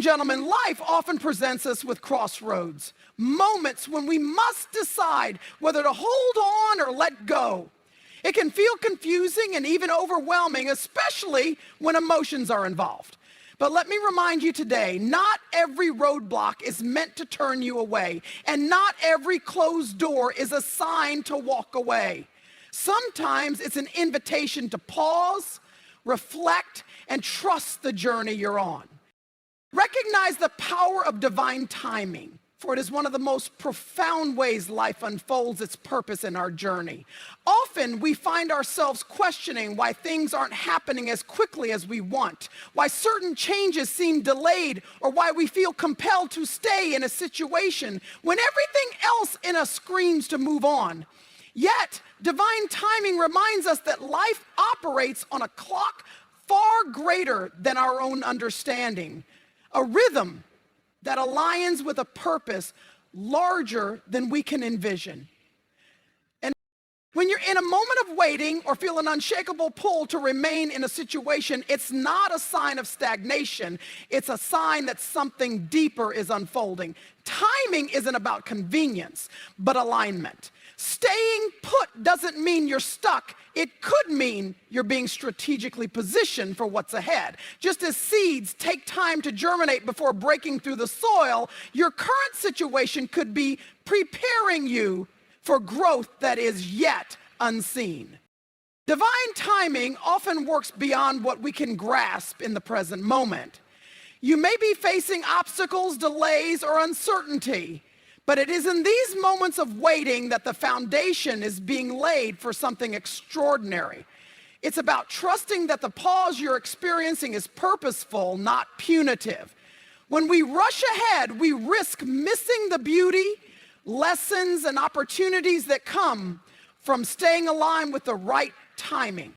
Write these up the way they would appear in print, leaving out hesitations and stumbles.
and gentlemen, life often presents us with crossroads, moments when we must decide whether to hold on or let go. It can feel confusing and even overwhelming, especially when emotions are involved. But let me remind you today, not every roadblock is meant to turn you away, and not every closed door is a sign to walk away. Sometimes it's an invitation to pause, reflect, and trust the journey you're on. Recognize the power of divine timing, for it is one of the most profound ways life unfolds its purpose in our journey. Often we find ourselves questioning why things aren't happening as quickly as we want, why certain changes seem delayed, or why we feel compelled to stay in a situation when everything else in us screams to move on. Yet, divine timing reminds us that life operates on a clock far greater than our own understanding, a rhythm that aligns with a purpose larger than we can envision. And when you're in a moment of waiting or feel an unshakable pull to remain in a situation, it's not a sign of stagnation. It's a sign that something deeper is unfolding. Timing isn't about convenience, but alignment. Staying put doesn't mean you're stuck. It could mean you're being strategically positioned for what's ahead. Just as seeds take time to germinate before breaking through the soil, your current situation could be preparing you for growth that is yet unseen. Divine timing often works beyond what we can grasp in the present moment. You may be facing obstacles, delays, or uncertainty, but it is in these moments of waiting that the foundation is being laid for something extraordinary. It's about trusting that the pause you're experiencing is purposeful, not punitive. When we rush ahead, we risk missing the beauty, lessons, and opportunities that come from staying aligned with the right timing.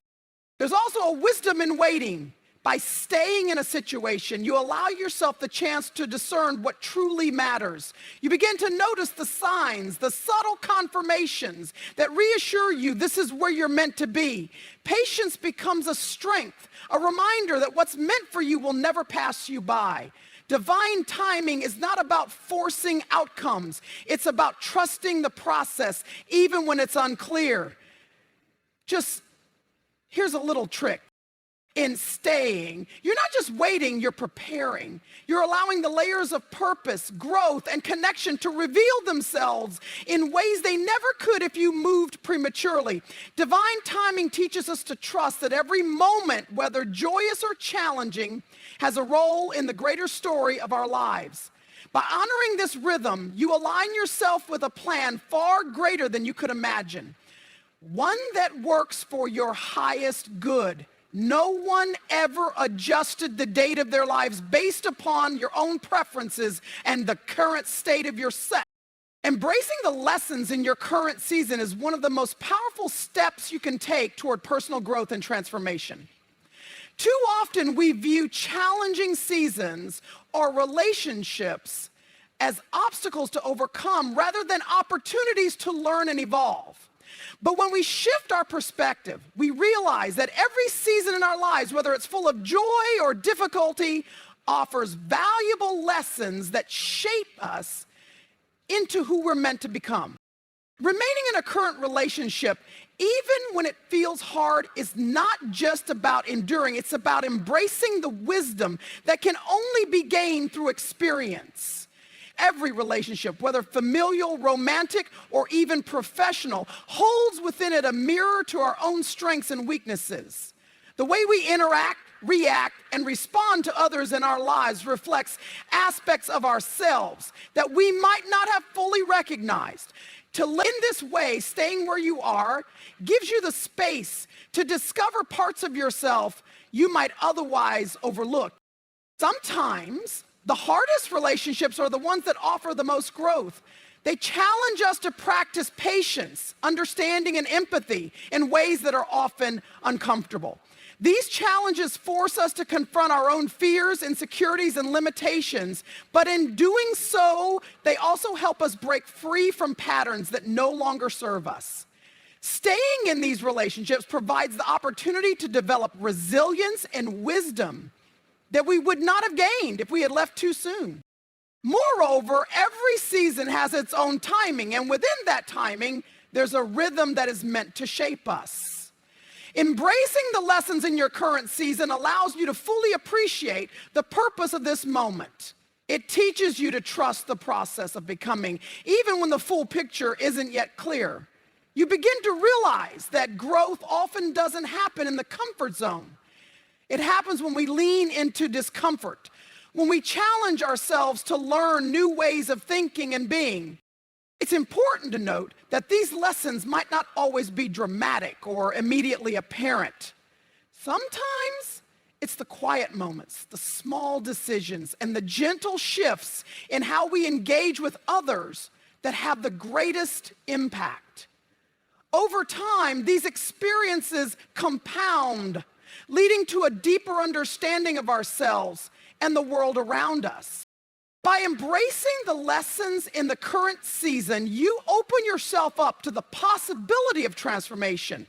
There's also a wisdom in waiting. By staying in a situation, you allow yourself the chance to discern what truly matters. You begin to notice the signs, the subtle confirmations that reassure you this is where you're meant to be. Patience becomes a strength, a reminder that what's meant for you will never pass you by. Divine timing is not about forcing outcomes. It's about trusting the process, even when it's unclear. Here's a little trick. In staying, you're not just waiting, you're preparing. You're allowing the layers of purpose, growth, and connection to reveal themselves in ways they never could if you moved prematurely. Divine timing teaches us to trust that every moment, whether joyous or challenging, has a role in the greater story of our lives. By honoring this rhythm, you align yourself with a plan far greater than you could imagine, one that works for your highest good. No one ever adjusted the date of their lives based upon your own preferences and the current state of your set. Embracing the lessons in your current season is one of the most powerful steps you can take toward personal growth and transformation. Too often we view challenging seasons or relationships as obstacles to overcome rather than opportunities to learn and evolve. But when we shift our perspective, we realize that every season in our lives, whether it's full of joy or difficulty, offers valuable lessons that shape us into who we're meant to become. Remaining in a current relationship, even when it feels hard, is not just about enduring. It's about embracing the wisdom that can only be gained through experience. Every relationship, whether familial, romantic, or even professional, holds within it a mirror to our own strengths and weaknesses. The way we interact, react, and respond to others in our lives reflects aspects of ourselves that we might not have fully recognized. To live in this way, staying where you are, gives you the space to discover parts of yourself you might otherwise overlook. Sometimes, the hardest relationships are the ones that offer the most growth. They challenge us to practice patience, understanding, and empathy in ways that are often uncomfortable. These challenges force us to confront our own fears, insecurities, and limitations, but in doing so, they also help us break free from patterns that no longer serve us. Staying in these relationships provides the opportunity to develop resilience and wisdom that we would not have gained if we had left too soon. Moreover, every season has its own timing, and within that timing, there's a rhythm that is meant to shape us. Embracing the lessons in your current season allows you to fully appreciate the purpose of this moment. It teaches you to trust the process of becoming, even when the full picture isn't yet clear. You begin to realize that growth often doesn't happen in the comfort zone. It happens when we lean into discomfort, when we challenge ourselves to learn new ways of thinking and being. It's important to note that these lessons might not always be dramatic or immediately apparent. Sometimes it's the quiet moments, the small decisions, and the gentle shifts in how we engage with others that have the greatest impact. Over time, these experiences compound, leading to a deeper understanding of ourselves and the world around us. By embracing the lessons in the current season, you open yourself up to the possibility of transformation.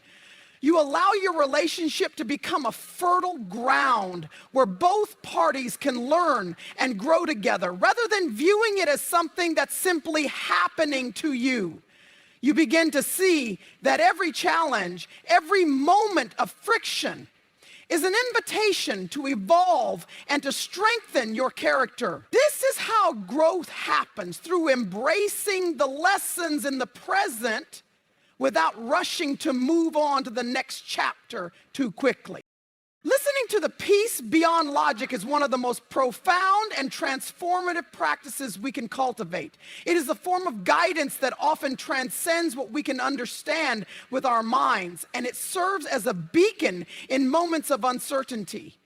You allow your relationship to become a fertile ground where both parties can learn and grow together, rather than viewing it as something that's simply happening to you. You begin to see that every challenge, every moment of friction, is an invitation to evolve and to strengthen your character. This is how growth happens, through embracing the lessons in the present without rushing to move on to the next chapter too quickly. Listening to the peace beyond logic is one of the most profound and transformative practices we can cultivate. It is a form of guidance that often transcends what we can understand with our minds, and it serves as a beacon in moments of uncertainty.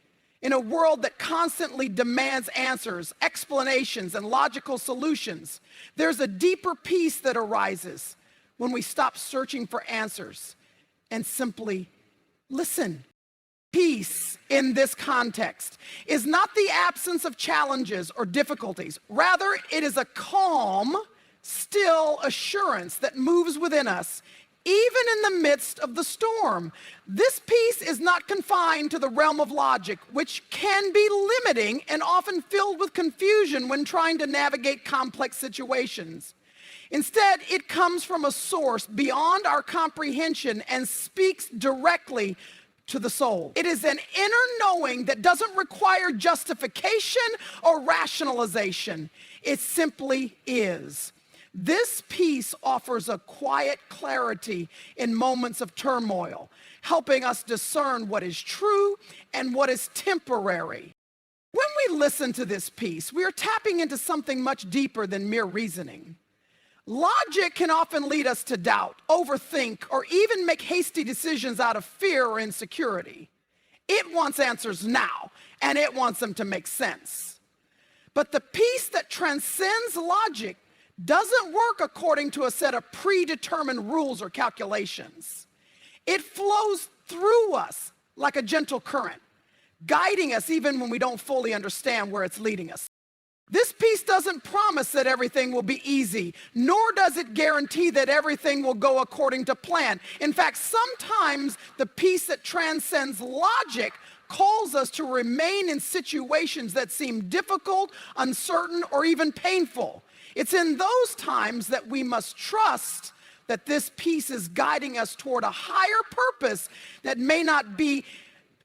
In a world that constantly demands answers, explanations, and logical solutions, there's a deeper peace that arises when we stop searching for answers and simply listen. Peace in this context is not the absence of challenges or difficulties. Rather, it is a calm, still assurance that moves within us, even in the midst of the storm. This peace is not confined to the realm of logic, which can be limiting and often filled with confusion when trying to navigate complex situations. Instead, it comes from a source beyond our comprehension and speaks directly to the soul. It is an inner knowing that doesn't require justification or rationalization. It simply is. This peace offers a quiet clarity in moments of turmoil, helping us discern what is true and what is temporary. When we listen to this peace, we are tapping into something much deeper than mere reasoning. Logic can often lead us to doubt, overthink, or even make hasty decisions out of fear or insecurity. It wants answers now, and it wants them to make sense. But the peace that transcends logic doesn't work according to a set of predetermined rules or calculations. It flows through us like a gentle current, guiding us even when we don't fully understand where it's leading us. This peace doesn't promise that everything will be easy, nor does it guarantee that everything will go according to plan. In fact, sometimes the peace that transcends logic calls us to remain in situations that seem difficult, uncertain, or even painful. It's in those times that we must trust that this peace is guiding us toward a higher purpose that may not be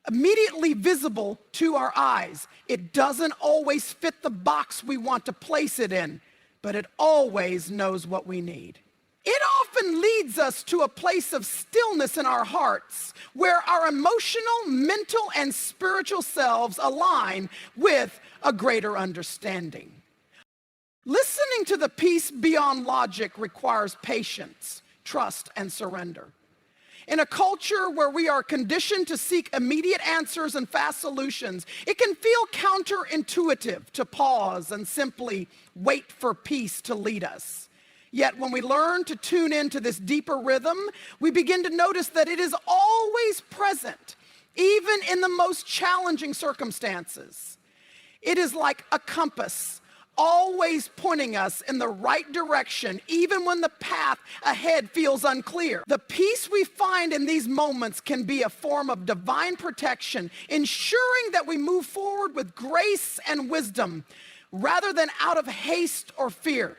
immediately visible to our eyes. It doesn't always fit the box we want to place it in, but it always knows what we need. It often leads us to a place of stillness in our hearts, where our emotional, mental, and spiritual selves align with a greater understanding. Listening to the peace beyond logic requires patience, trust, and surrender. In a culture where we are conditioned to seek immediate answers and fast solutions, it can feel counterintuitive to pause and simply wait for peace to lead us. Yet when we learn to tune into this deeper rhythm, we begin to notice that it is always present, even in the most challenging circumstances. It is like a compass, always pointing us in the right direction, even when the path ahead feels unclear. The peace we find in these moments can be a form of divine protection, ensuring that we move forward with grace and wisdom rather than out of haste or fear.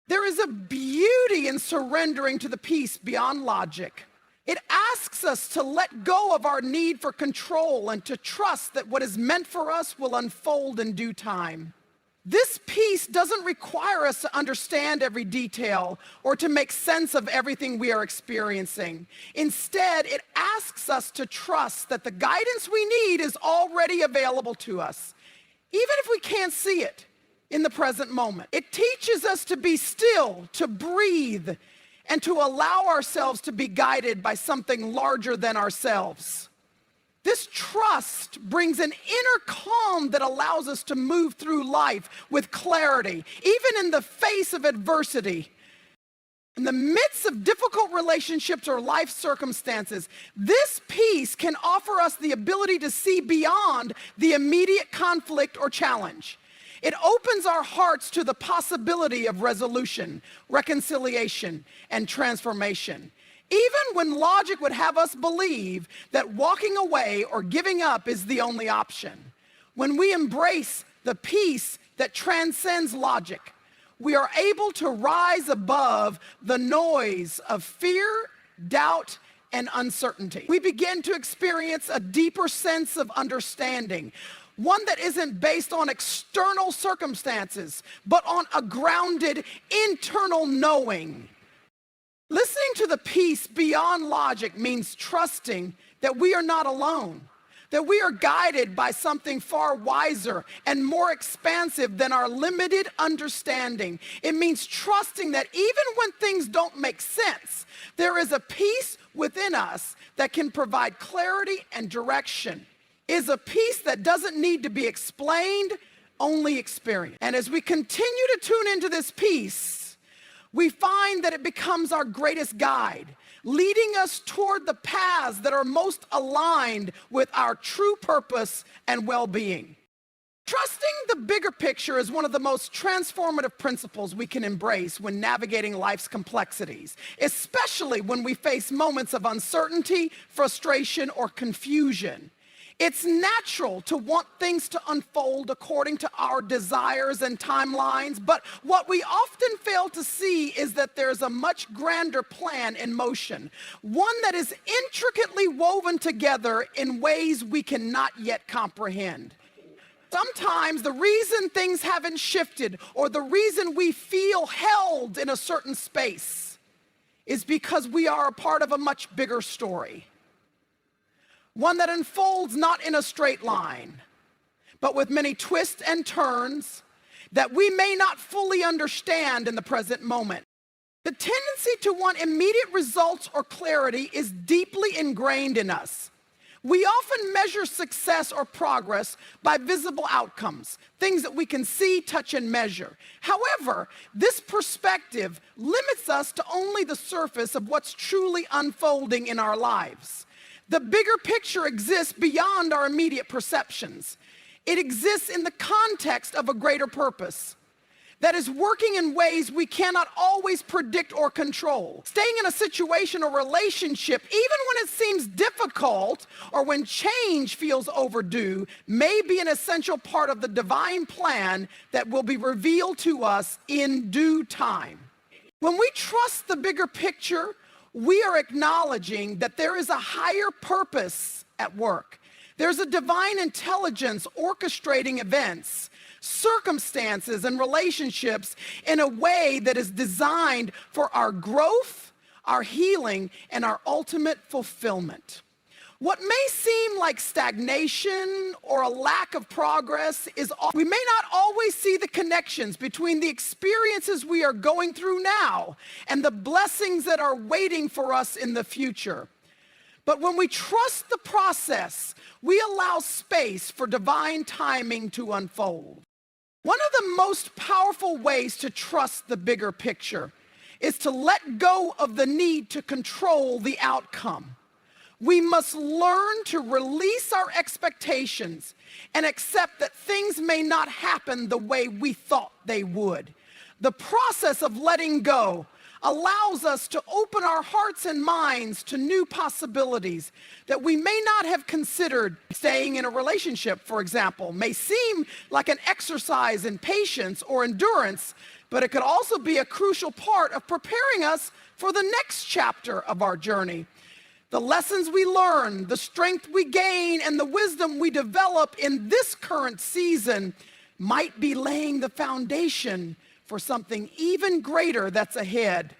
There is a beauty in surrendering to the peace beyond logic. It asks us to let go of our need for control and to trust that what is meant for us will unfold in due time. This peace doesn't require us to understand every detail or to make sense of everything we are experiencing. Instead, it asks us to trust that the guidance we need is already available to us, even if we can't see it in the present moment. It teaches us to be still, to breathe, and to allow ourselves to be guided by something larger than ourselves. This trust brings an inner calm that allows us to move through life with clarity, even in the face of adversity. In the midst of difficult relationships or life circumstances, this peace can offer us the ability to see beyond the immediate conflict or challenge. It opens our hearts to the possibility of resolution, reconciliation, and transformation. Even when logic would have us believe that walking away or giving up is the only option. When we embrace the peace that transcends logic, we are able to rise above the noise of fear, doubt, and uncertainty. We begin to experience a deeper sense of understanding, one that isn't based on external circumstances, but on a grounded internal knowing. Listening to the peace beyond logic means trusting that we are not alone, that we are guided by something far wiser and more expansive than our limited understanding. It means trusting that even when things don't make sense, there is a peace within us that can provide clarity and direction. It is a peace that doesn't need to be explained, only experienced. And as we continue to tune into this peace, we find that it becomes our greatest guide, leading us toward the paths that are most aligned with our true purpose and well-being. Trusting the bigger picture is one of the most transformative principles we can embrace when navigating life's complexities, especially when we face moments of uncertainty, frustration, or confusion. It's natural to want things to unfold according to our desires and timelines, but what we often fail to see is that there's a much grander plan in motion, one that is intricately woven together in ways we cannot yet comprehend. Sometimes the reason things haven't shifted or the reason we feel held in a certain space is because we are a part of a much bigger story. One that unfolds not in a straight line, but with many twists and turns that we may not fully understand in the present moment. The tendency to want immediate results or clarity is deeply ingrained in us. We often measure success or progress by visible outcomes, things that we can see, touch, and measure. However, this perspective limits us to only the surface of what's truly unfolding in our lives. The bigger picture exists beyond our immediate perceptions. It exists in the context of a greater purpose that is working in ways we cannot always predict or control. Staying in a situation or relationship, even when it seems difficult or when change feels overdue, may be an essential part of the divine plan that will be revealed to us in due time. When we trust the bigger picture, we are acknowledging that there is a higher purpose at work. There's a divine intelligence orchestrating events, circumstances, and relationships in a way that is designed for our growth, our healing, and our ultimate fulfillment. What may seem like stagnation or a lack of progress is we may not always see the connections between the experiences we are going through now and the blessings that are waiting for us in the future. But when we trust the process, we allow space for divine timing to unfold. One of the most powerful ways to trust the bigger picture is to let go of the need to control the outcome. We must learn to release our expectations and accept that things may not happen the way we thought they would. The process of letting go allows us to open our hearts and minds to new possibilities that we may not have considered. Staying in a relationship, for example, may seem like an exercise in patience or endurance, but it could also be a crucial part of preparing us for the next chapter of our journey. The lessons we learn, the strength we gain, and the wisdom we develop in this current season might be laying the foundation for something even greater that's ahead.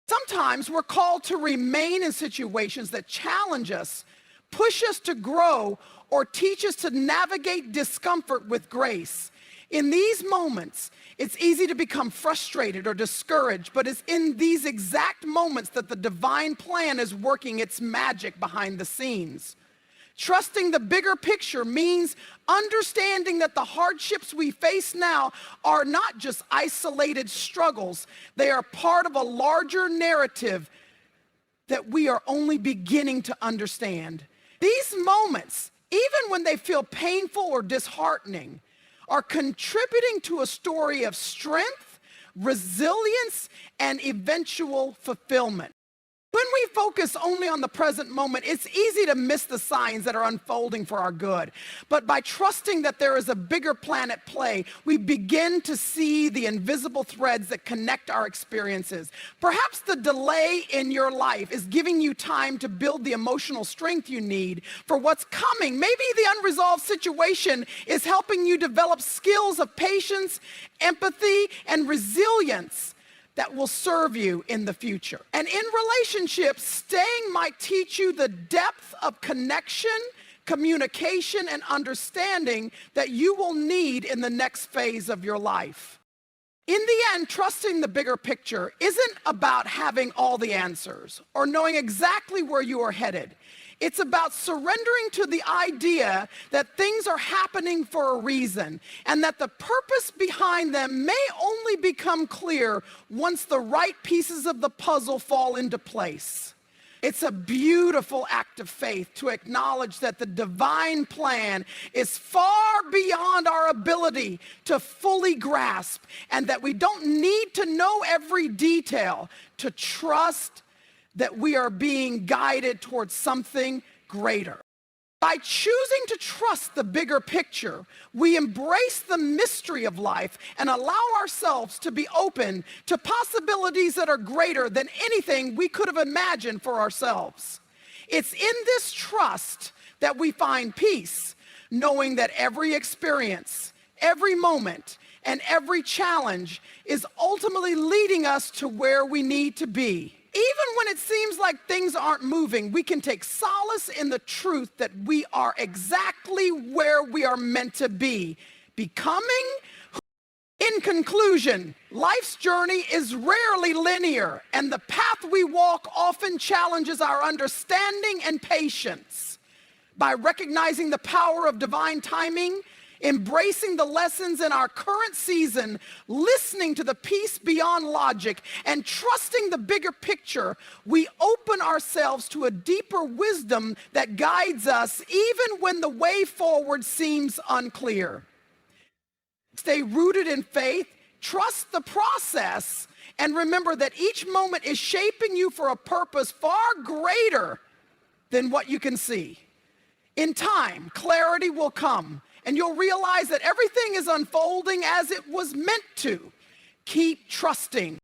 Sometimes we're called to remain in situations that challenge us, push us to grow, or teach us to navigate discomfort with grace. In these moments, it's easy to become frustrated or discouraged, but it's in these exact moments that the divine plan is working its magic behind the scenes. Trusting the bigger picture means understanding that the hardships we face now are not just isolated struggles. They are part of a larger narrative that we are only beginning to understand. These moments, even when they feel painful or disheartening, are contributing to a story of strength, resilience, and eventual fulfillment. When we focus only on the present moment, it's easy to miss the signs that are unfolding for our good. But by trusting that there is a bigger plan at play, we begin to see the invisible threads that connect our experiences. Perhaps the delay in your life is giving you time to build the emotional strength you need for what's coming. Maybe the unresolved situation is helping you develop skills of patience, empathy, and resilience that will serve you in the future. And in relationships, staying might teach you the depth of connection, communication, and understanding that you will need in the next phase of your life. In the end, trusting the bigger picture isn't about having all the answers or knowing exactly where you are headed. It's about surrendering to the idea that things are happening for a reason and that the purpose behind them may only become clear once the right pieces of the puzzle fall into place. It's a beautiful act of faith to acknowledge that the divine plan is far beyond our ability to fully grasp and that we don't need to know every detail to trust that we are being guided towards something greater. By choosing to trust the bigger picture, we embrace the mystery of life and allow ourselves to be open to possibilities that are greater than anything we could have imagined for ourselves. It's in this trust that we find peace, knowing that every experience, every moment, and every challenge is ultimately leading us to where we need to be. Even when it seems like things aren't moving, we can take solace in the truth that we are exactly where we are meant to be, becoming. In conclusion, life's journey is rarely linear, and the path we walk often challenges our understanding and patience. By recognizing the power of divine timing, embracing the lessons in our current season, listening to the peace beyond logic, and trusting the bigger picture, we open ourselves to a deeper wisdom that guides us even when the way forward seems unclear. Stay rooted in faith, trust the process, and remember that each moment is shaping you for a purpose far greater than what you can see. In time, clarity will come, and you'll realize that everything is unfolding as it was meant to. Keep trusting.